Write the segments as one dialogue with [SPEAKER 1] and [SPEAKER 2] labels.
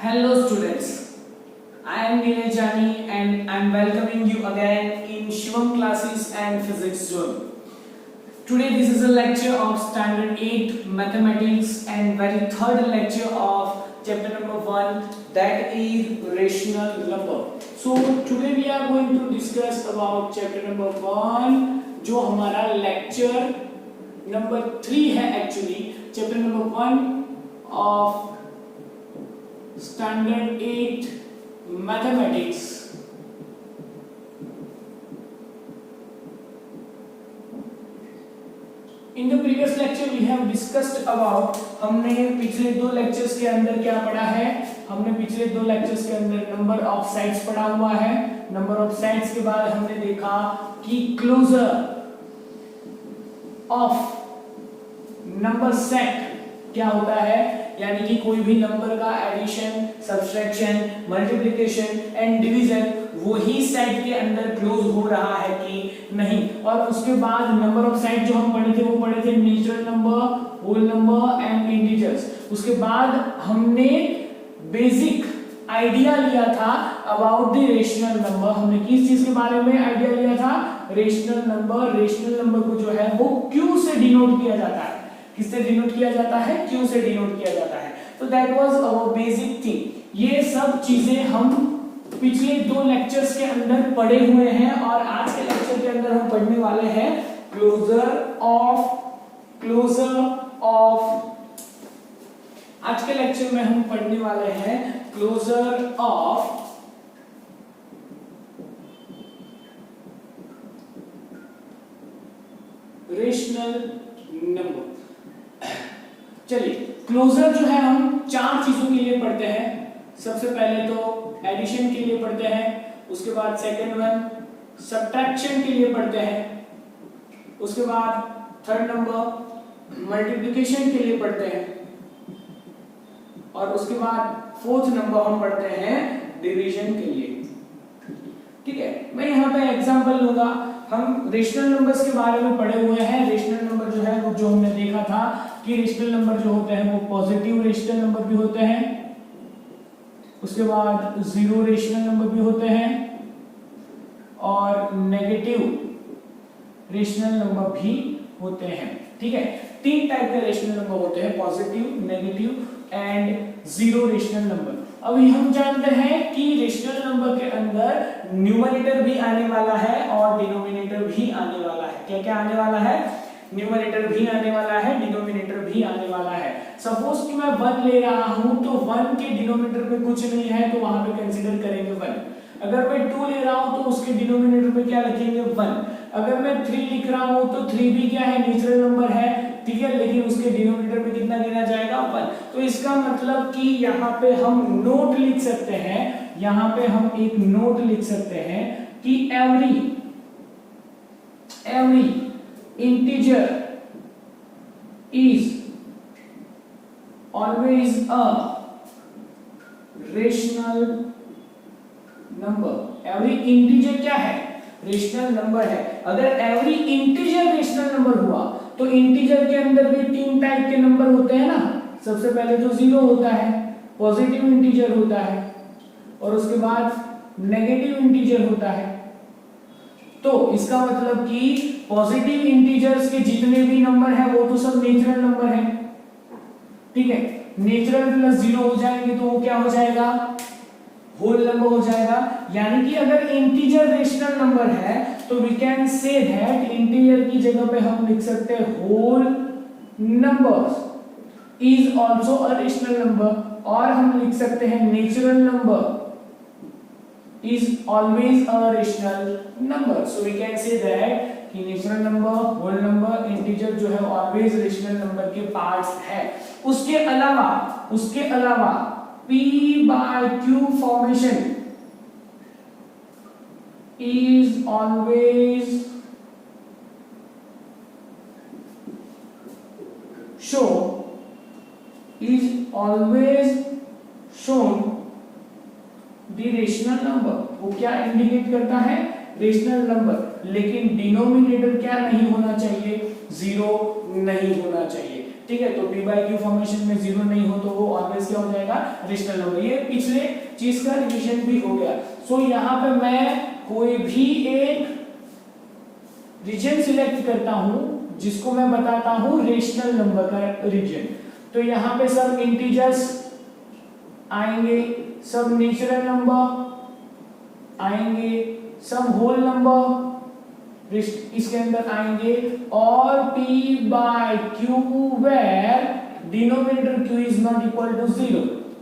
[SPEAKER 1] Hello students, I am Neeraj Jani and I am welcoming you again in Shivam Classes and Physics Zone. Today this is a lecture of Standard 8 Mathematics and very third lecture of chapter number 1, that is rational number. So today we are going to discuss about chapter number 1 जो हमारा lecture number 3 है actually, chapter number 1 of Standard 8 Mathematics. In the previous lecture we have discussed about, हमने पिछले दो lectures के अंदर क्या पढ़ा है, हमने पिछले दो लेक्चर्स के अंदर नंबर ऑफ साइड्स पढ़ा हुआ है. नंबर ऑफ साइड्स के बाद हमने देखा कि क्लोजर ऑफ नंबर सेट क्या होता है, यानी कि कोई भी नंबर का addition, subtraction, multiplication and division वही सेट के अंदर क्लोज हो रहा है कि नहीं. और उसके बाद नंबर ऑफ साइड जो हम पढ़े थे वो पढ़े थे natural number, whole number and integers. उसके बाद हमने बेसिक आइडिया लिया था अबाउट द रेशनल नंबर. हमने किस चीज के बारे में आइडिया लिया था? Rational number. रेशनल नंबर को जो है वो क्यू से डिनोट किया जाता है. किससे डिनोट किया जाता है? क्यू से डिनोट किया जाता है. तो that was our basic thing. ये सब चीजें हम पिछले दो लेक्चर्स के अंदर पढ़े हुए हैं और आज के लेक्चर के अंदर हम पढ़ने वाले हैं क्लोजर ऑफ आज के लेक्चर में हम पढ़ने वाले हैं क्लोजर ऑफ रेशनल नंबर. चलिए, क्लोजर जो है हम चार चीजों के लिए पढ़ते हैं. सबसे पहले तो एडिशन के लिए पढ़ते हैं, उसके बाद सेकंड वन सब्ट्रैक्शन के लिए पढ़ते हैं, उसके बाद थर्ड नंबर मल्टीप्लिकेशन के लिए पढ़ते हैं और उसके बाद फोर्थ नंबर हम पढ़ते हैं डिवीजन के लिए. ठीक है, मैं यहाँ पे एग्जांपल लूंगा. हम रेशनल नंबर्स के बारे में पढ़े हुए हैं. रेशनल नंबर जो है वो जो हमने देखा था कि रेशनल नंबर जो होते हैं वो पॉजिटिव रेशनल नंबर भी होते हैं, उसके बाद जीरो रेशनल नंबर भी होते हैं और नेगेटिव रेशनल नंबर भी होते हैं. ठीक है, तीन टाइप के रेशनल नंबर होते हैं, positive, negative and zero rational number. अभी हम जानते हैं कि रेशनल नंबर के अंदर न्यूमरेटर भी आने वाला है और डिनोमिनेटर भी आने वाला है. क्या क्या आने वाला है? न्यूमरेटर भी आने वाला है, डिनोमिनेटर भी आने वाला है. सपोज कि मैं 1 ले रहा हूं तो 1 के डिनोमिनेटर पे कुछ नहीं है तो वहां पे कंसीडर करेंगे 1. अगर मैं 2 ले रहा हूं तो उसके डिनोमिनेटर पे क्या लिखेंगे? 1. अगर मैं 3 लिख रहा हूं तो 3 भी क्या है? नेचुरल नंबर है. ठीक है, लेकिन उसके डिनोमिनेटर पे कितना गिना जाएगा? 1. तो इसका मतलब कि यहाँ पे हम नोट लिख सकते हैं, यहाँ पे हम एक नोट लिख सकते हैं कि every integer is always a rational number. every integer क्या है? रेशनल नंबर है. अगर every integer रेशनल नंबर हुआ तो इंटीजर के अंदर भी तीन टाइप के नंबर होते हैं ना. सबसे पहले तो जीरो होता है, पॉजिटिव इंटीजर होता है और उसके बाद नेगेटिव इंटीजर होता है. तो इसका मतलब कि पॉजिटिव इंटीजर्स के जितने भी नंबर हैं वो तो सब नेचुरल नंबर हैं. ठीक है, नेचुरल प्लस जीरो हो जाएंगे तो वो क्या हो जाएगा? होल नंबर हो जाएगा. यानी कि अगर इंटीजर रेशनल नंबर है तो we can say that integer की जगह पे हम लिख सकते हैं whole numbers is also a rational number. और हम लिख सकते हैं natural number is always a rational number. So we can say that कि natural number, whole number, integer जो है always rational number के parts है. उसके अलावा P by Q formation is always shown the rational number. वो क्या indicate करता है? Rational number. लेकिन डिनोमिनेटर क्या नहीं होना चाहिए? जीरो नहीं होना चाहिए. ठीक है, तो p बाई q फॉर्मेशन में 0 नहीं हो तो वो ऑलवेज क्या हो जाएगा, रेशनल नंबर। ये पिछले चीज का रिवीजन भी हो गया। सो यहाँ पे मैं कोई भी एक रीजन सिलेक्ट करता हूं जिसको मैं बताता हूं रेशनल नंबर का रीजन। तो यहाँ पे सब इंटीजर्स आएंगे, सब नेचुरल नंबर आएंगे, सब होल नंबर इसके अंदर आएंगे, और p by q where denominator q is not equal to 0,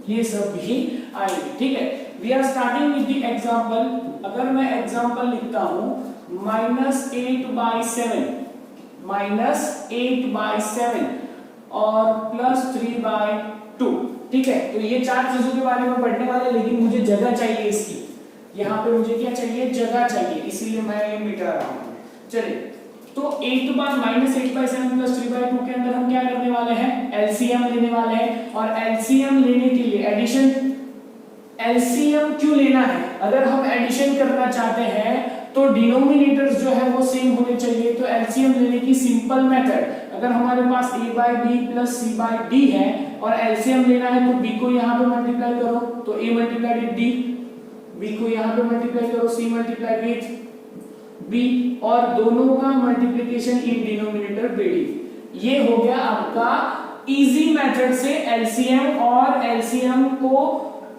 [SPEAKER 1] ये सब भी आएंगे। ठीक है, we are starting with the example. अगर मैं एग्जांपल लिखता हूं -8/7 और +3/2, ठीक है, तो ये चार चीजों के बारे में पढ़ने वाले, लेकिन मुझे जगह चाहिए इसकी, यहाँ पे मुझे क्या चाहिए, जगह चाहिए, इसीलिए मैं ये मिटा रहा हूँ। चलिए, तो -8/7 + 3/2 के अंदर हम क्या करने वाले हैं, एलसीएम लेने वाले हैं। और एलसीएम लेने के लिए एडिशन, एलसीएम क्यों लेना है, अगर हम एडिशन करना चाहते हैं तो डिनोमिनेटर्स जो है वो सेम होने चाहिए। तो एलसीएम लेने की सिंपल मेथड, अगर हमारे पास a/b + c/d है और एलसीएम लेना है, तो b को यहाँ पे मल्टीप्लाई करो तो a × d, b को यहाँ पे मल्टीप्लाई करो c × b, और दोनों का मल्टीप्लिकेशन इन डिनोमिनेटर bd। ये हो गया आपका इजी मेथड से एलसीएम, और एलसीएम को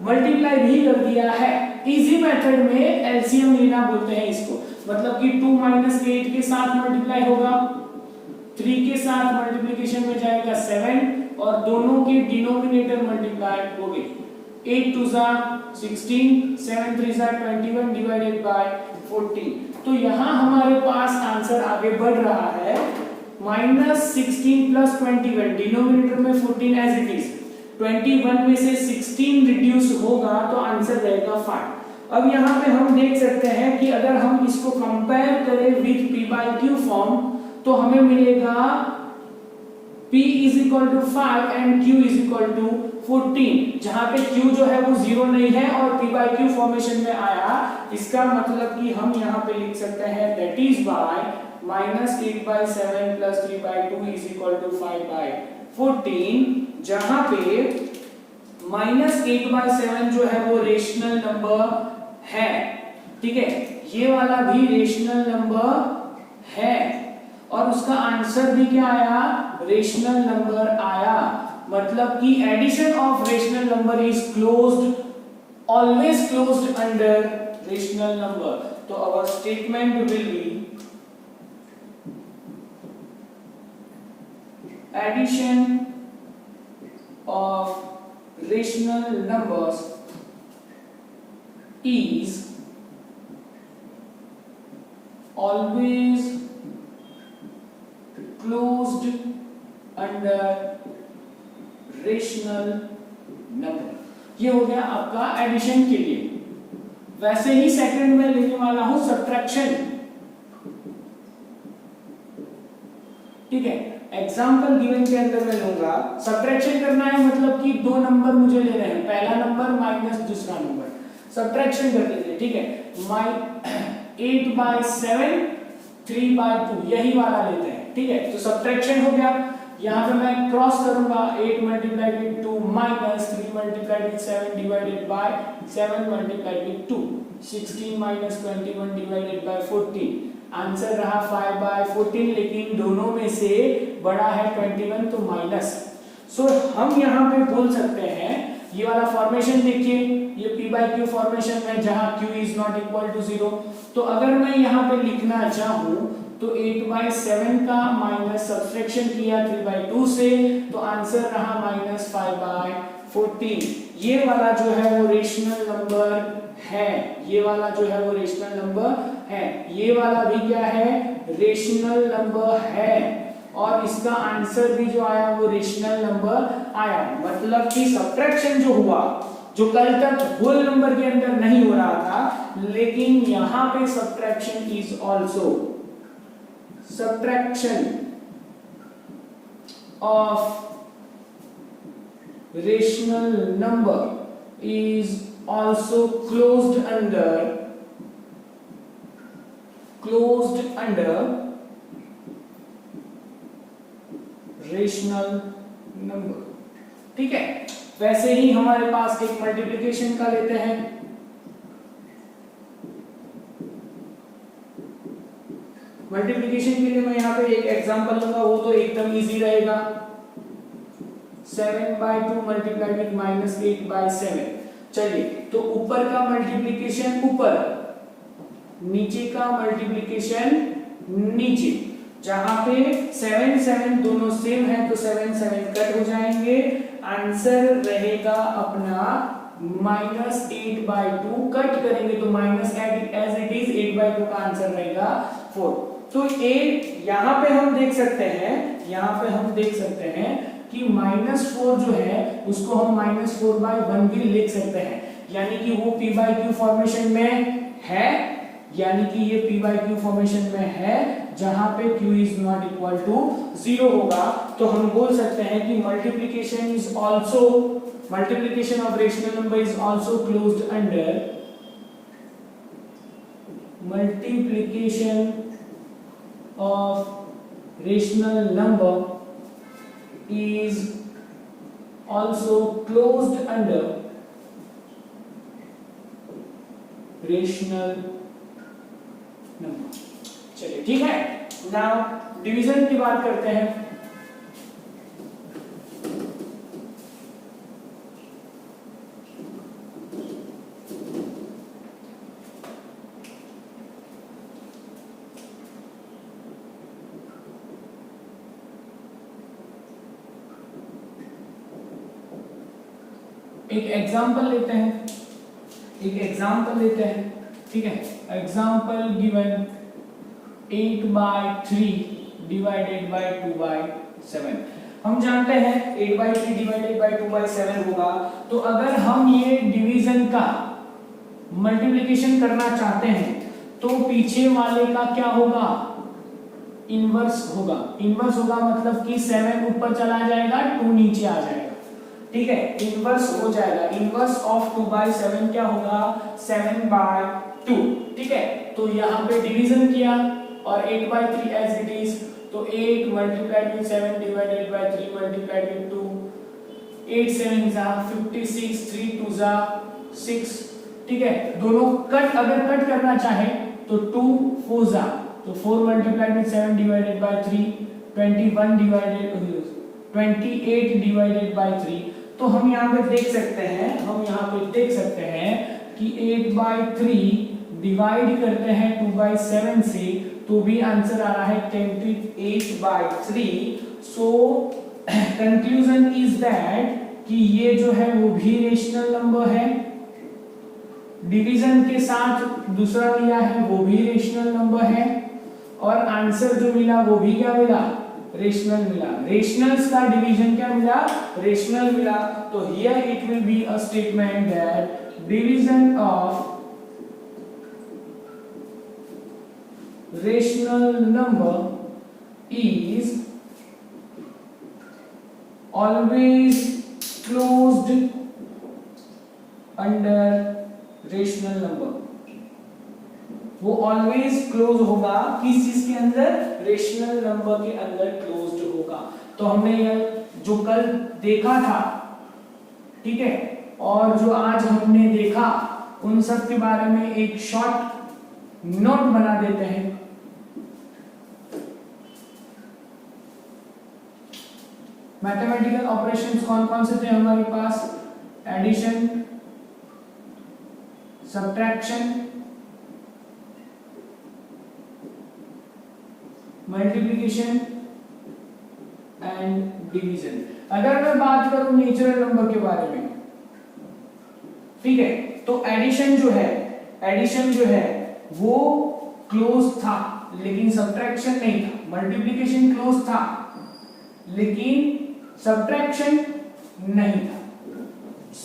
[SPEAKER 1] मल्टीप्लाई भी कर दिया है। इजी मेथड में एलसीएम लेना बोलते हैं इसको, मतलब कि 2 - 8 के साथ मल्टीप्लाई होगा, 3 के साथ मल्टीप्लिकेशन में जाएगा 7, और दोनों के डिनोमिनेटर मल्टीप्लाई हो गए। 8 2 16, 7 3 21 डिवाइडेड बाय 14। तो यहाँ हमारे पास आंसर आगे बढ़ रहा है -16 + 21, डिनोमिनेटर में 14 एज इट इज, 21 में से 16 रिड्यूस होगा तो आंसर रहेगा 5। अब यहाँ पे हम देख सकते हैं कि अगर हम इसको कंपेयर करें विद p/q फॉर्म, तो हमें मिलेगा p = 5 एंड q = 14, जहां पे q जो है वो 0 नहीं है और p/q फॉर्मेशन में आया। इसका मतलब कि हम यहाँ पे लिख सकते हैं दैट इज बाय -8/7 + 3/2 = 5/14, जहां पे -8/7 जो है वो रेशनल नंबर है। ठीक है, ये वाला भी रेशनल नंबर है, और उसका आंसर भी क्या आया, रेशनल नंबर आया। मतलब कि addition of rational number is closed, always closed under rational number. तो our statement will be addition of rational numbers is always closed under rational number। ये हो गया आपका एडिशन के लिए। वैसे ही सेकंड में लेने वाला हूं सब्ट्रैक्शन। ठीक है, एग्जाम्पल गिवन के अंदर मैं लूंगा, सब्ट्रैक्शन करना है, मतलब कि दो नंबर मुझे ले रहे हैं, पहला नंबर माइनस दूसरा नंबर, सब्ट्रैक्शन कर लेते हैं। ठीक है, 8/7 3/2 यही वाला लेते हैं। ठीक है, तो सब्ट्रैक्शन हो गया। यहाँ पे मैं क्रॉस करूंगा, 8 × 2 - 3 × 7 divided by 7 × 2, 16 - 21 divided by 14। Answer रहा 5/14, लेकिन दोनों में से बड़ा है 21, तो माइनस। सो हम यहाँ पे बोल सकते हैं, ये वाला फॉर्मेशन देखिए, ये p/q फॉर्मेशन में जहां q is not equal to 0। तो अगर मैं यहाँ पे लिखना चाहूँ तो 8/7 का माइनस सब्ट्रैक्शन किया 3/2 से, तो आंसर रहा -5/14। ये वाला जो है वो रेशनल नंबर है, ये वाला जो है वो रेशनल नंबर है, ये वाला भी क्या है, रेशनल नंबर है, और इसका आंसर भी जो आया वो रेशनल नंबर आया। मतलब कि सब्ट्रैक्शन जो हुआ, जो कल तक होल नंबर के अंदर नहीं हो रहा था, लेकिन यहां पे subtraction is also, subtraction of rational number is also closed under rational number. ठीक है, वैसे ही हमारे पास एक मल्टीप्लिकेशन का लेते हैं। मल्टीप्लिकेशन के लिए मैं यहाँ पे एक एग्जांपल लूंगा, वो तो एकदम इजी रहेगा। 7/2 मल्टीप्लाइड विद -8/7। चलिए, तो ऊपर का मल्टीप्लिकेशन ऊपर, नीचे का मल्टीप्लिकेशन नीचे। जहां पे 7 7 दोनों सेम है तो 7 7 कट हो जाएंगे, आंसर रहेगा अपना -8/2। कट करेंगे तो -8 एज इट इज, 8/2 का आंसर रहेगा 4। तो ये यहाँ पे हम देख सकते हैं, यहाँ पे हम देख सकते हैं कि -4 जो है उसको हम -4/1 भी लिख सकते हैं, यानी कि वो p/q फॉर्मेशन में है, यानी कि ये p/q फॉर्मेशन में है जहां पे q is not equal to 0 होगा। तो हम बोल सकते हैं कि multiplication is also, multiplication of rational number is also closed under, multiplication of rational number is also closed under rational number। चलिए ठीक है, नाउ डिवीजन की बात करते हैं। एक एग्जांपल लेते हैं, ठीक है। Example given 8/3 divided by 2/7। हम जानते हैं 8/3 डिवाइडेड बाय 2/7 होगा। तो अगर हम ये डिवीजन का मल्टीप्लिकेशन करना चाहते हैं तो पीछे वाले का क्या होगा, इनवर्स होगा। इनवर्स होगा मतलब कि 7 ऊपर चला जाएगा, 2 नीचे आ जाएगा। ठीक है, इनवर्स हो जाएगा। इनवर्स ऑफ 2/7 क्या होगा, 7/2। ठीक है, तो यहाँ पे डिवीजन किया और 8/3 एज इट इज, तो 8 multiplied with 7 divided by 3 multiplied with 2, 8 7 जा 56, 3 2 जा 6। ठीक है, दोनों कट, अगर कट करना चाहे तो 2 4 जा, तो 4 multiplied with 7 divided by 3, 21 divided 28 divided by 3। तो हम यहाँ पे देख सकते हैं, कि 8/3 डिवाइड करते हैं 2/7 से, तो भी आंसर आ रहा है 28/3। सो कंक्लूजन इज दैट कि ये जो है वो भी रेशनल नंबर है। डिवीजन के साथ दूसरा लिया है वो भी रेशनल नंबर है, और आंसर जो मिला वो भी क्या मिला, रेशनल मिला। रेशनल्स का डिवीजन क्या मिला, रेशनल मिला। तो here it will be a statement that division of rational number is always closed under rational number. वो ऑलवेज क्लोज होगा किस चीज के अंदर, रेशनल नंबर के अंदर क्लोज्ड होगा। तो हमने ये जो कल देखा था, ठीक है, और जो आज हमने देखा, उन सब के बारे में एक शॉर्ट नोट बना देते हैं। मैथमेटिकल ऑपरेशंस कौन कौन से थे हमारे पास, addition, subtraction, multiplication and division. अगर मैं बात करूं नेचुरल नंबर के बारे में, ठीक है, तो एडिशन जो है वो क्लोज था लेकिन सब्ट्रैक्शन नहीं था। मल्टीप्लिकेशन क्लोज था लेकिन सब्ट्रैक्शन नहीं था।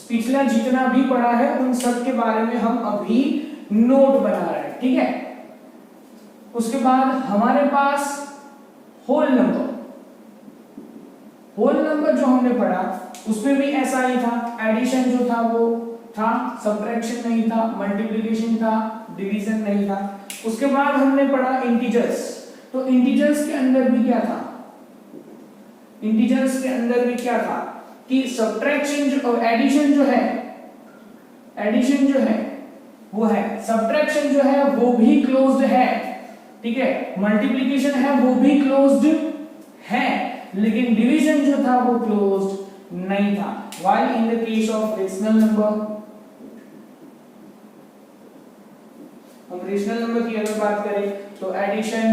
[SPEAKER 1] पिछला जितना भी पढ़ा है उन सब के बारे में हम अभी नोट बना रहे हैं, ठीक है। उसके बाद हमारे पास होल नंबर जो हमने पढ़ा उसमें भी ऐसा ही था। एडिशन जो था वो था, सब्ट्रैक्शन नहीं था, मल्टीप्लिकेशन था, डिवीजन नहीं था। उसके बाद हमने पढ़ा इंटीजर्स। तो इंटीजर्स के अंदर भी क्या था, इंटीजर्स के अंदर भी क्या था कि सब्ट्रैक्शन जो एडिशन जो है वो है, सब्ट्रैक्शन जो है वो भी क्लोज्ड है, ठीक है, मल्टीप्लिकेशन है वो भी क्लोज्ड है, लेकिन डिवीजन जो था वो क्लोज्ड नहीं था। While in the case of rational number, हम रेशनल नंबर की अगर बात करें तो एडिशन,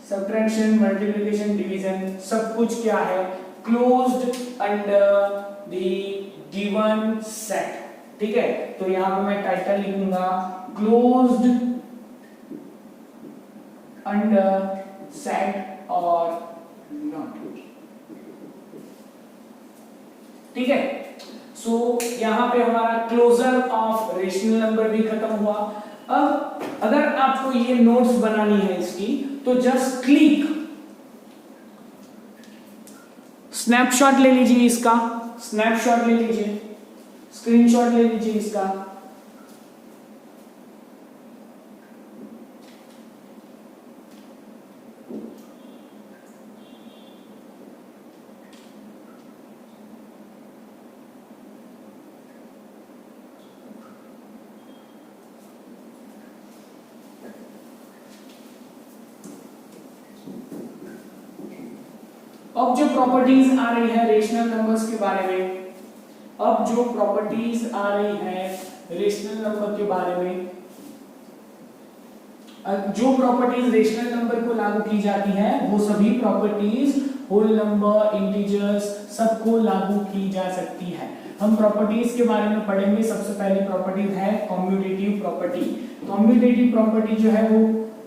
[SPEAKER 1] सब्ट्रैक्शन, मल्टीप्लिकेशन, डिवीजन सब कुछ क्या है, closed under the given set, ठीक है। तो यहां पे मैं टाइटल लिखूंगा क्लोज्ड अंडर सेट और नॉट, ठीक है। सो यहां पे हमारा क्लोजर ऑफ रेशनल नंबर भी खत्म हुआ। अब अगर आपको ये नोट्स बनानी है इसकी तो जस्ट क्लिक, स्नैपशॉट ले लीजिए इसका, स्नैपशॉट ले लीजिए, स्क्रीनशॉट ले लीजिए इसका। अब जो प्रॉपर्टीज आ रही है रेशनल नंबर्स के बारे में, अब जो प्रॉपर्टीज आ रही है रेशनल नंबर के बारे में, जो प्रॉपर्टीज रेशनल नंबर को लागू की जाती है वो सभी प्रॉपर्टीज होल नंबर, इंटीजर्स सबको लागू की जा सकती है। हम प्रॉपर्टीज के बारे में पढ़ेंगे। सबसे पहली प्रॉपर्टी है कम्यूटेटिव प्रॉपर्टी। कम्यूटेटिव प्रॉपर्टी जो है वो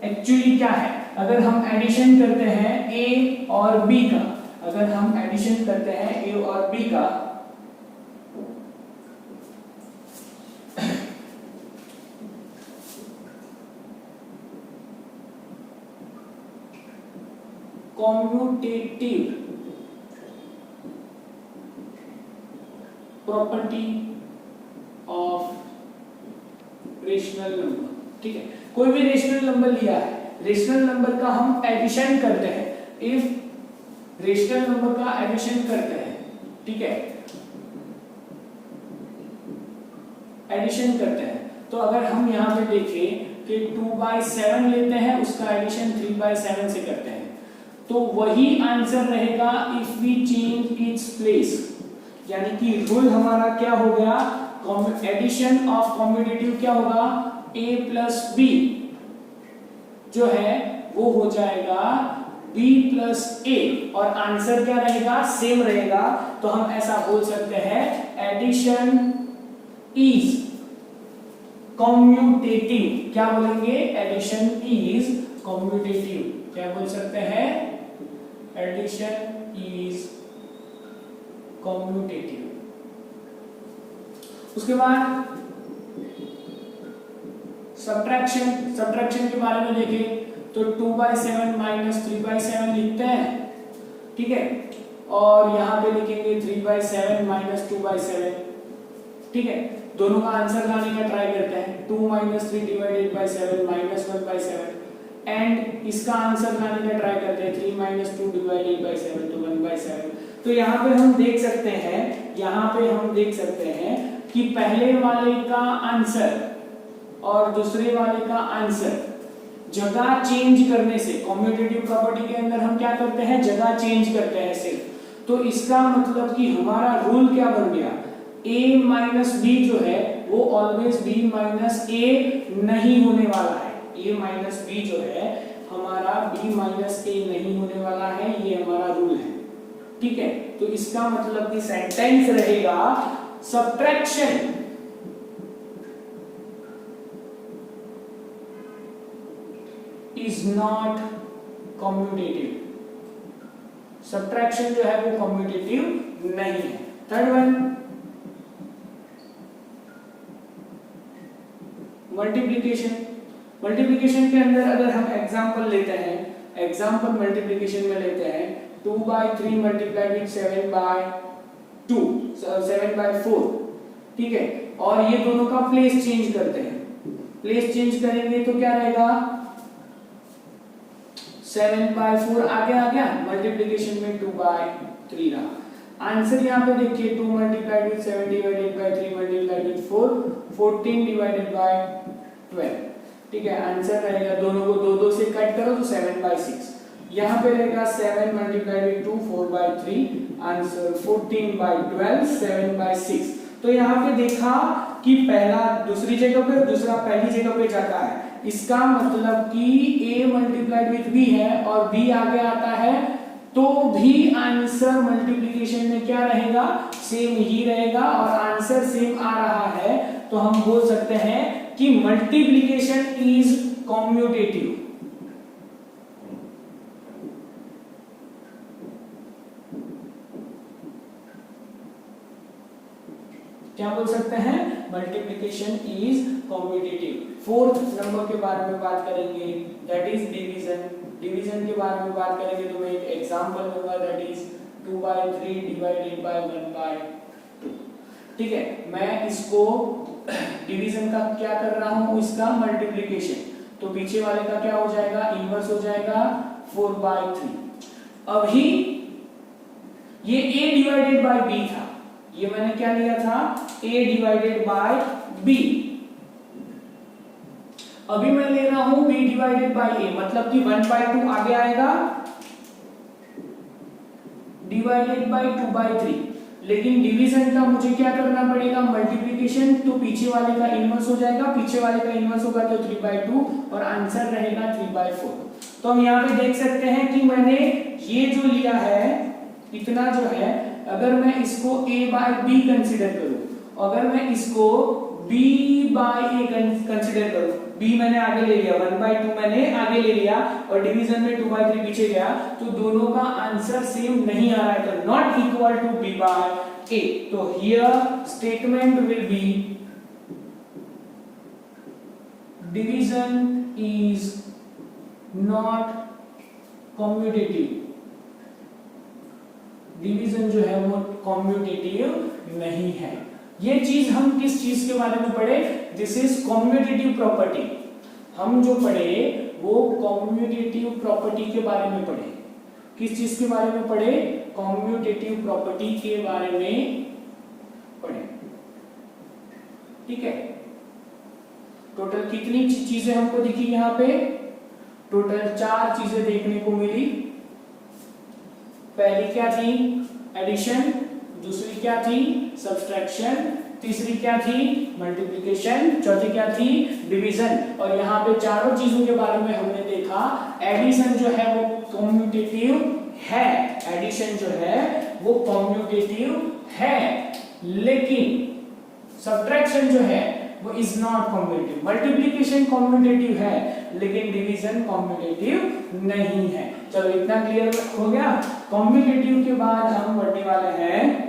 [SPEAKER 1] एक्चुअली क्या है, अगर हम एडिशन करते हैं ए और बी का, अगर हम एडिशन करते हैं ए और बी का, commutative property of rational number, ठीक है। कोई भी रेशनल नंबर लिया है, रेशनल नंबर का हम एडिशन करते हैं, इफ रेशनल नंबर का एडिशन करते हैं, ठीक है, एडिशन करते हैं, तो अगर हम यहां पे देखें कि 2/7 लेते हैं, उसका एडिशन 3/7 से करते हैं, तो वही आंसर रहेगा if we change its place. यानी कि रूल हमारा क्या हो गया, एडिशन ऑफ कम्यूटेटिव क्या होगा, a प्लस बी जो है वो हो जाएगा b प्लस a, और आंसर क्या रहेगा, सेम रहेगा। तो हम ऐसा बोल सकते हैं एडिशन इज कम्यूटेटिव। क्या बोलेंगे, एडिशन इज कम्यूटेटिव। क्या बोल सकते हैं, एडिशन इज कम्यूटेटिव। उसके बाद सब्ट्रैक्शन, सब्ट्रैक्शन के बारे में देखें तो 2/7 माइनस 3/7 लिखते हैं, ठीक है, और यहां पे लिखेंगे 3/7 माइनस 2/7, ठीक है। दोनों का आंसर लाने का ट्राई करते हैं, 2 minus 3 divided by 7 minus 1/7, and इसका आंसर लाने का ट्राई करते हैं 3 माइनस 2 डिवाइडेड बाय 7 तो 1/7। तो यहाँ पे हम देख सकते हैं, यहाँ पे हम देख सकते हैं कि पहले वाले का आंसर और दूसरे वाले का आंसर जगह चेंज करने से, कम्यूटेटिव प्रॉपर्टी के अंदर हम क्या करते हैं, जगह चेंज करते हैं सिर्फ। तो इसका मतलब कि हमारा रूल क्या बन गया, a माइनस बी जो है वो ऑलवेज b माइनस a नहीं होने वाला है। a माइनस बी जो है हमारा b माइनस a नहीं होने वाला है, ये हमारा रूल है, ठीक है। तो इसका मतलब कि सेंटेंस रहेगा subtraction is not commutative. Subtraction जो है वो कम्यूटेटिव नहीं है। Third one, multiplication. मल्टीप्लिकेशन के अंदर अगर हम एग्जांपल लेते हैं, एग्जांपल मल्टीप्लिकेशन में लेते हैं 2/3 मल्टीप्लाई विद 7/2, 7/4, ठीक है, और ये दोनों का प्लेस चेंज करते हैं। प्लेस चेंज करेंगे तो क्या रहेगा, 7/4 आगे आ गया, मल्टीप्लिकेशन में 2/3 रहा। आंसर यहाँ पे देखिए 2 multiplied with 7 divided by 3 multiplied with 4 14 divided by 12। ठीक है, आंसर रहेगा, दोनों को 2 से कट करो तो 7/6। यहाँ पे रहेगा 7 मल्टीप्लाइड विद 2 4/3, आंसर 14/12 7/6। तो यहाँ पे देखा कि पहला दूसरी जगह पे, दूसरा पहली जगह पे जाता है, इसका मतलब कि a मल्टीप्लाइड विद b है और b आगे आता है, तो भी आंसर मल्टीप्लिकेशन में क्या रहेगा, सेम ही रहेगा। और आंसर सेम आ रहा है तो हम बोल सकते हैं कि मल्टीप्लिकेशन इज कॉम्यूटेटिव। क्या बोल सकते हैं, multiplication is commutative. Fourth number के बारे में बात करेंगे, दैट इज डिवीजन। डिवीजन के बारे में बात करेंगे तो मैं एक एग्जांपल दूंगा, दैट इज 2/3 डिवाइडेड बाय 1/2। ठीक है, मैं इसको डिवीजन का क्या कर रहा हूं, इसका मल्टीप्लिकेशन, तो पीछे वाले का क्या हो जाएगा, इनवर्स हो जाएगा 4/3। अभी ये a डिवाइडेड बाय b था, ये मैंने क्या लिया था, a डिवाइडेड बाय b। अभी मैं ले रहा हूं b डिवाइडेड बाय a, मतलब कि 1/2 आगे आएगा डिवाइडेड बाय 2/3। लेकिन डिवीजन का मुझे क्या करना पड़ेगा, मल्टीप्लिकेशन, तो पीछे वाले का इनवर्स हो जाएगा, पीछे वाले का इनवर्स होगा तो 3/2 और आंसर रहेगा 3/4। तो हम यहाँ पे देख सकते हैं कि मैंने ये जो लिया है, इतना जो है, अगर मैं इसको a बाय b कंसीडर करूं, अगर मैं इसको b बाय a कंसीडर करूं, b मैंने आगे ले लिया, 1/2 मैंने आगे ले लिया और डिवीजन में 2/3 पीछे गया, तो दोनों का आंसर सेम नहीं आ रहा है, तो not equal to b by a। तो here statement will be division is not commutative. Division जो है वो कॉम्यूटेटिव नहीं है। ये चीज हम किस चीज के बारे में पढ़े, दिस इज कॉम्यूटेटिव प्रॉपर्टी। हम जो पढ़े वो कॉम्यूटेटिव प्रॉपर्टी के बारे में पढ़े। किस चीज के बारे में पढ़े, कॉम्यूटेटिव प्रॉपर्टी के बारे में पढ़े। ठीक है, टोटल कितनी चीजें हमको दिखी यहाँ पे, टोटल 4 चीजें देखने को मिली। पहली क्या थी, एडिशन, दूसरी क्या थी, सब्सट्रैक्शन, तीसरी क्या थी, मल्टीप्लिकेशन, चौथी क्या थी, डिवीजन। और यहाँ पे चारों चीजों के बारे में हमने देखा, एडिशन जो है वो कॉम्यूटेटिव है, एडिशन जो है वो कॉम्यूटेटिव है, लेकिन सब्ट्रैक्शन जो है वो is not commutative. Multiplication commutative है लेकिन डिवीजन कॉम्यूटेटिव नहीं है। चलो इतना क्लियर हो गया। कॉम्यूटेटिव के बाद हम पढ़ने वाले हैं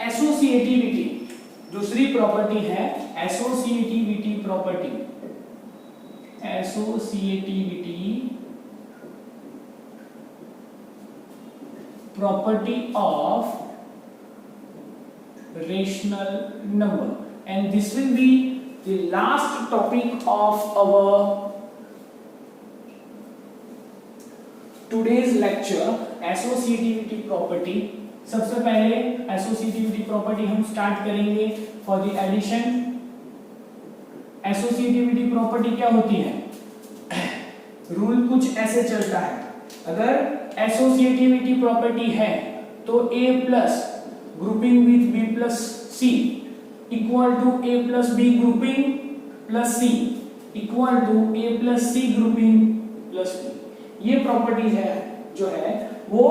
[SPEAKER 1] एसोसिएटिविटी। दूसरी प्रॉपर्टी है associativity property. Associativity property of rational number, and this will be the last topic of our today's lecture, associativity property। सबसे पहले associativity property हम स्टार्ट करेंगे for the addition। associativity property क्या होती है, रूल कुछ ऐसे चलता है, अगर एसोसिएटिविटी प्रॉपर्टी है तो a plus grouping with b plus c equal to a plus b grouping plus c equal to a plus c grouping plus b। ये प्रॉपर्टीज है जो है वो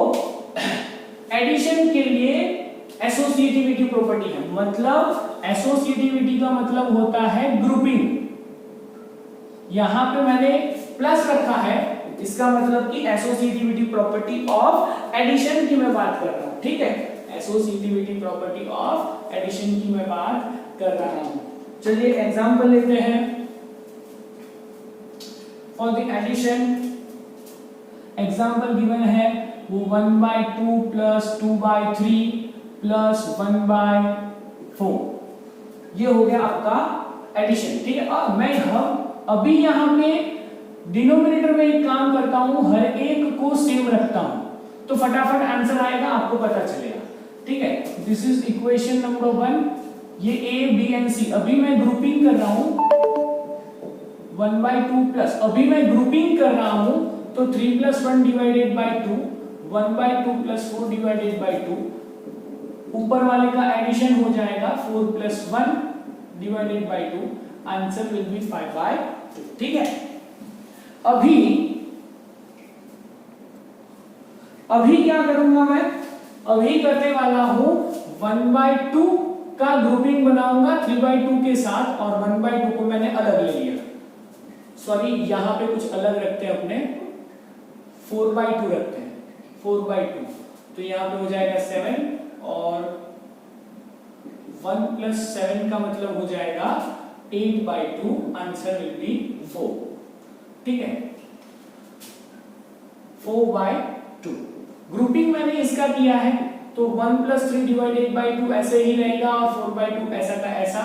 [SPEAKER 1] एडिशन के लिए एसोसिएटिविटी प्रॉपर्टी है। मतलब एसोसिएटिविटी का मतलब होता है ग्रुपिंग। यहां पे मैंने प्लस रखा है, इसका मतलब कि एसोसिएटिविटी प्रॉपर्टी ऑफ एडिशन की मैं बात कर रहा हूं। ठीक है, एसोसिएटिविटी प्रॉपर्टी ऑफ एडिशन की मैं बात कर रहा हूं। चलिए एग्जांपल लेते हैं for the addition. Example given है वो 1/2 प्लस 2/3 प्लस 1/4, ये हो गया आपका एडिशन। ठीक है, अब मैं अभी यहाँ पे डिनोमिनेटर में एक काम करता हूँ, हर एक को सेम रखता हूँ, तो फटाफट आंसर आएगा, आपको पता चलेगा। ठीक है, दिस इज इक्वेशन नंबर 1, ये ए बी एंड सी। अभी मैं ग्रुपिंग कर रहा हूँ 1/2 प्लस, अभी मैं ग्रुपिंग कर रहा हूँ तो 3 + 1 डिवाइडेड बाय 2, 1/2 + 4 डिवाइडेड बाय 2, ऊपर वाले का एडिशन हो जाएगा 4 + 1 divided by 2, answer will be 5/2। ठीक है, अभी क्या करूंगा मैं, अभी करने वाला हूं 1/2 का ग्रुपिंग बनाऊंगा 3/2 के साथ, और 1/2 को मैंने अलग ले लिया, सॉरी यहां पे कुछ अलग रखते हैं, अपने 4/2 रखते हैं, 4/2, तो यहां पे हो जाएगा 7, और 1 + 7 का मतलब हो जाएगा 8/2, आंसर विल बी 4। ठीक है, 4/2 ग्रुपिंग मैंने इसका किया है, तो 1 + 3 डिवाइडेड बाय 2 ऐसे ही रहेगा, और 4/2 ऐसा का ऐसा,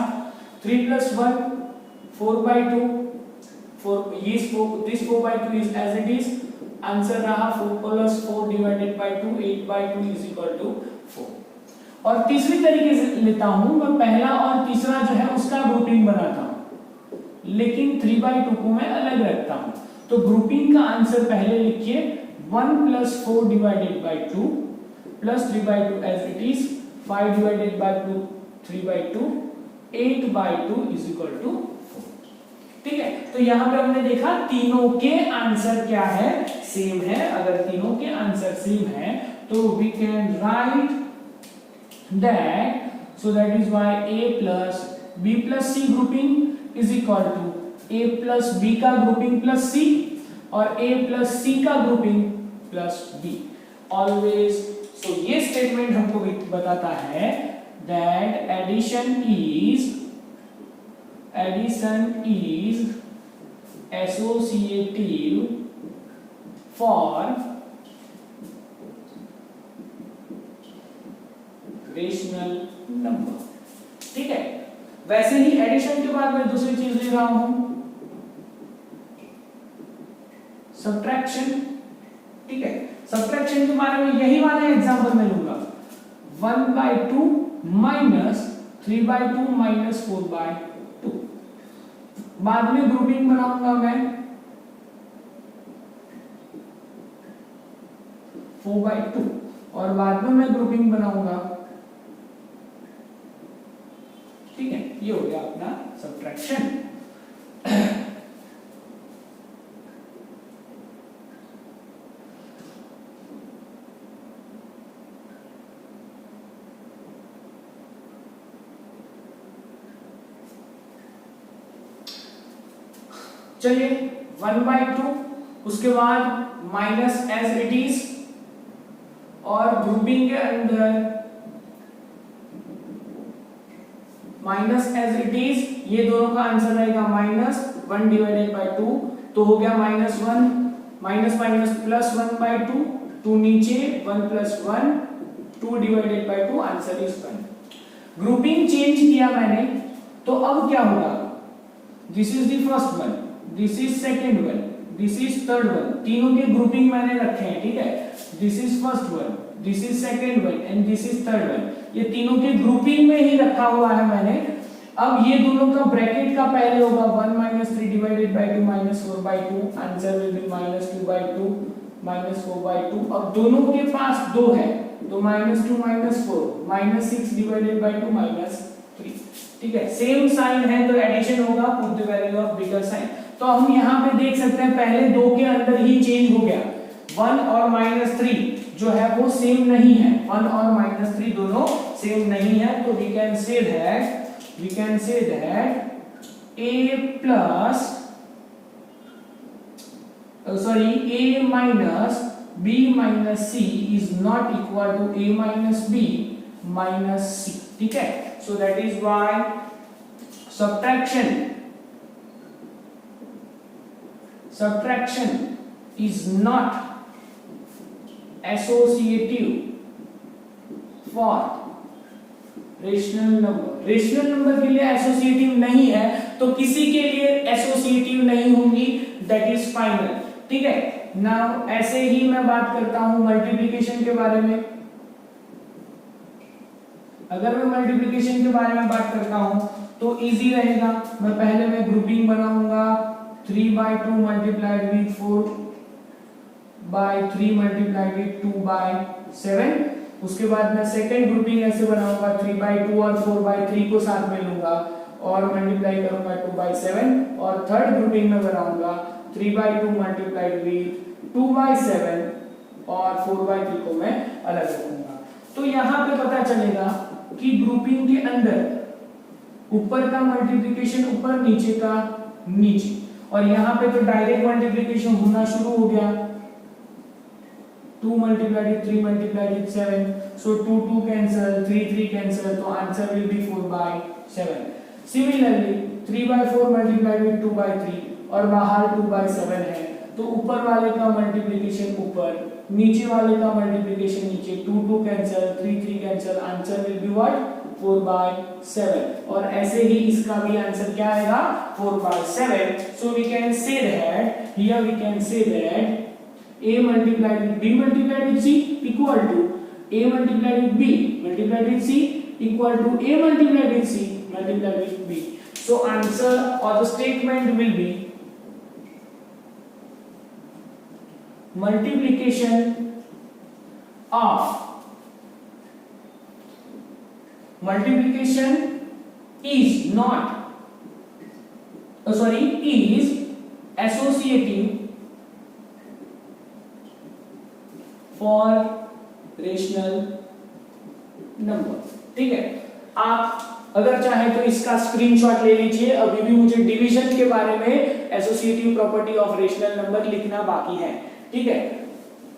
[SPEAKER 1] 3 + 1 4/2, this 4/2 is as it is, answer रहा 4 + 4 divided by 2, 8/2 is equal to 4। और तीसरी तरीके से लेता हूं, मैं पहला और तीसरा जो है उसका ग्रुपिंग बनाता हूं, लेकिन 3/2 को मैं अलग रखता हूं। तो ग्रुपिंग का आंसर पहले लिखिए, 1 + 4 divided by 2 plus 3/2 as it is, 5 divided by 2 3/2, 8/2 is equal to 4। ठीक है, तो यहां पे हमने देखा तीनों के आंसर क्या है, सेम है। अगर तीनों के आंसर सेम है तो we can write that, so that is why a plus b plus c grouping is equal to a plus b का ग्रुपिंग प्लस c, और a plus c का grouping plus b always. So ये statement हमको बताता है that addition is associative for rational number. ठीक है, वैसे ही एडिशन के बाद मैं दूसरी चीज ले रहा हूं, सब्ट्रैक्शन। ठीक है, सब्ट्रैक्शन के बारे में यही वाला एग्जांपल मैं लूंगा, 1/2 माइनस 3/2 माइनस 4/2। बाद में ग्रुपिंग बनाऊंगा मैं 4/2, और बाद में मैं ग्रुपिंग बनाऊंगा। ठीक है, ये हो गया अपना सब्ट्रैक्शन। चलिए 1/2, उसके बाद माइनस एज इट इज, और ग्रुपिंग के अंदर माइनस एज इट इज, ये दोनों का आंसर रहेगा -1 डिवाइडेड बाय 2, तो हो गया -1 माइनस माइनस प्लस 1/2, 2 नीचे 1 + 1 2 divided by 2, answer is 1। Grouping change किया मैंने, तो अब क्या होगा, this is the first one, this is second one, this is third one, तीनों के ग्रुपिंग मैंने रखे हैं। ठीक है, this is first one, this is second one and this is third one, ये तीनों के ग्रुपिंग में ही रखा हुआ है मैंने। अब ये दोनों का ब्रैकेट का पहले होगा 1 - 3 divided by 2 -4/2, answer will be -2/2 -4/2। अब दोनों के पास 2 है, तो -2 -4 -6 डिवाइडेड बाय 2 -3। ठीक है, सेम साइन है तो एडिशन होगा, put the value of bigger sign. तो हम यहाँ पे देख सकते हैं पहले 2 के अंदर ही चेंज हो गया, 1 और -3 जो है वो सेम नहीं है, 1 और -3 दोनों सेम नहीं है, तो we can say that a plus a minus b minus c is not equal to a minus b minus c। ठीक है, so that is why subtraction is not associative for rational number. Rational number के लिए associative नहीं है तो किसी के लिए एसोसिएटिव नहीं होंगी, दैट इज फाइनल। ठीक है, नाउ ऐसे ही मैं बात करता हूं मल्टीप्लिकेशन के बारे में। अगर मैं मल्टीप्लिकेशन के बारे में बात करता हूं तो इजी रहेगा। पहले मैं ग्रुपिंग बनाऊंगा 3/2 मल्टीप्लाइड विद 4/3 मल्टीप्लाइड विद 2/7। उसके बाद मैं सेकंड ग्रुपिंग ऐसे बनाऊंगा 3/2 और 4/3 को साथ में लूंगा और मल्टीप्लाई करूंगा 2/7। और थर्ड ग्रुपिंग में बनाऊंगा 3/2 मल्टीप्लाइड विद 2/7 और 4/3 को मैं अलग रखूंगा। तो यहाँ पे पता चलेगा कि ग्रुपिंग के अंदर ऊपर का मल्टीप्लिकेशन ऊपर, नीचे का नीचे, और यहाँ पे तो डायरेक्ट मल्टीप्लिकेशन होना शुरू हो गया। 2 multiplied with 3 multiplied with 7, so 2 cancel, 3 cancel, so answer will be 4/7. Similarly 3/4 multiplied with 2/3 और बाहर 2/7 है तो ऊपर वाले का मल्टीप्लिकेशन ऊपर, नीचे वाले का मल्टीप्लिकेशन नीचे, 2 cancel, 3 cancel, answer will be what 4/7। और ऐसे ही इसका भी आंसर क्या आएगा 4/7। So we can say that here we can say that A multiplied with B multiplied with C equal to A multiplied with B multiplied with C equal to A multiplied with C multiplied with B. So answer or the statement will be multiplication is not is associative for rational number. ठीक है, आप अगर चाहे तो इसका screenshot ले लीजिए। अभी भी मुझे डिवीजन के बारे में associative property of rational number लिखना बाकी है। ठीक है,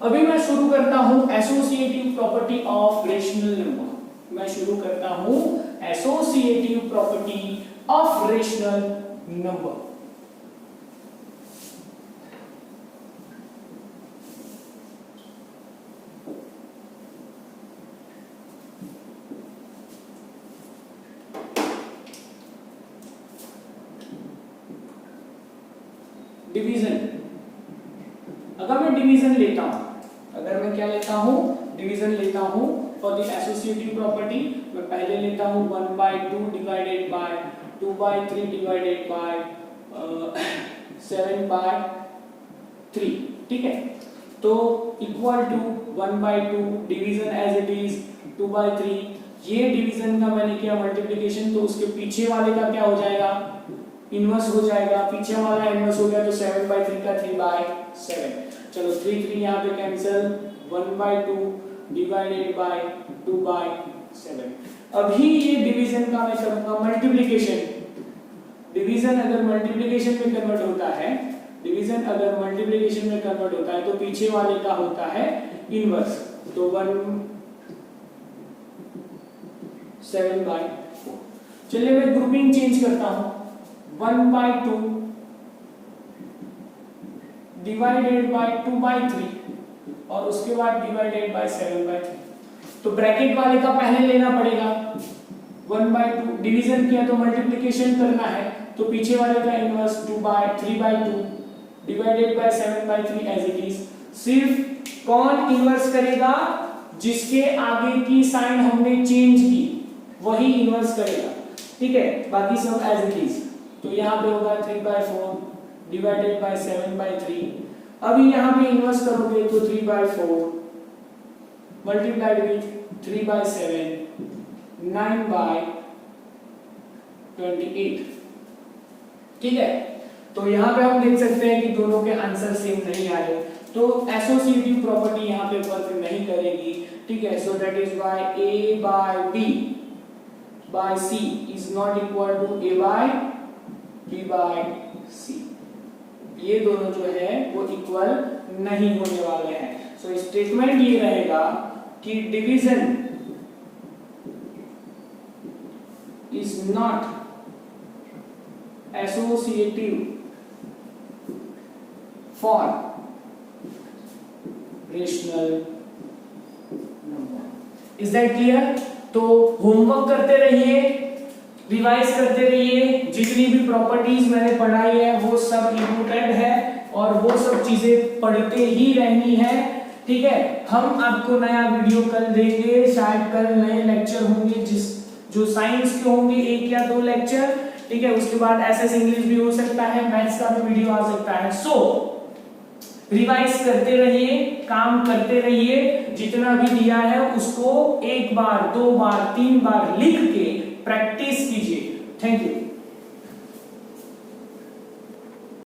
[SPEAKER 1] अभी मैं शुरू करता हूं associative property of rational number. मैं शुरू करता हूं associative property of rational number. Division, अगर मैं डिवीजन लेता हूं, अगर मैं क्या लेता हूं डिवीजन लेता हूं फॉर द एसोसिएटिव प्रॉपर्टी, मैं पहले लेता हूं 1/2 डिवाइडेड बाय 2/3 डिवाइडेड बाय 7/3। ठीक है, तो equal to 1/2 division as it is 2/3। ये डिवीजन का मैंने किया मल्टीप्लिकेशन, तो उसके पीछे वाले का क्या हो जाएगा इनवर्स हो जाएगा। पीछे वाला इनवर्स हो गया तो 7/3 का 3/7। चलो 3 यहाँ पे कैंसिल, 1/2 डिवाइडेड बाय 2/7। अभी ये डिवीजन का मैं करूंगा मल्टीप्लिकेशन। डिवीजन अगर मल्टीप्लिकेशन में कन्वर्ट होता है, डिवीजन अगर मल्टीप्लिकेशन में कन्वर्ट होता है तो पीछे वाले का होता है इनवर्स, तो 7/4। चलिए मैं ग्रुपिंग चेंज करता हूं, 1/2 डिवाइडेड बाय 2/3 और उसके बाद डिवाइडेड बाय 7/3। तो ब्रैकेट वाले का पहले लेना पड़ेगा। 1/2 डिवीजन किया तो मल्टीप्लिकेशन करना है, तो पीछे वाले का inverse 3/2 divided by 7/3 as it is. सिर्फ कौन इनवर्स करेगा, जिसके आगे की साइन हमने चेंज की वही इनवर्स करेगा। ठीक है, बाकी सब एज इट इज। तो यहाँ पे होगा 3/4 डिवाइडेड बाय 7/3। अभी यहाँ पे इनवर्स करोगे तो 3/4 मल्टीप्लाइड विथ 3/7 9/28। ठीक है, तो यहाँ पे हम देख सकते हैं कि दोनों के आंसर सेम नहीं आए, तो एसोसिएटिव प्रॉपर्टी यहाँ पे वर्क नहीं करेगी। ठीक है, सो that is why A by B by C is not equal to A by B by C। ये दोनों जो है वो इक्वल नहीं होने वाले हैं। सो स्टेटमेंट ये रहेगा कि division is not associative for rational is that clear? तो होमवर्क करते रहिए, रिवाइज करते रहिए, जितनी भी प्रॉपर्टीज मैंने पढ़ाई है वो सब इम्पोर्टेंट है और वो सब चीजें पढ़ते ही रहनी है, ठीक है। हम आपको नया वीडियो कल देंगे, शायद कल नए लेक्चर होंगे जो साइंस के होंगे 1 या 2 लेक्चर, ठीक है। उसके बाद एसएस इंग्लिश भी हो सकता है, मैथ्स का भी वीडियो आ सकता है। सो रिवाइज करते रहिए, काम करते रहिए, जितना भी दिया है उसको 1 बार 2 बार 3 बार लिख के प्रैक्टिस कीजिए। Thank you.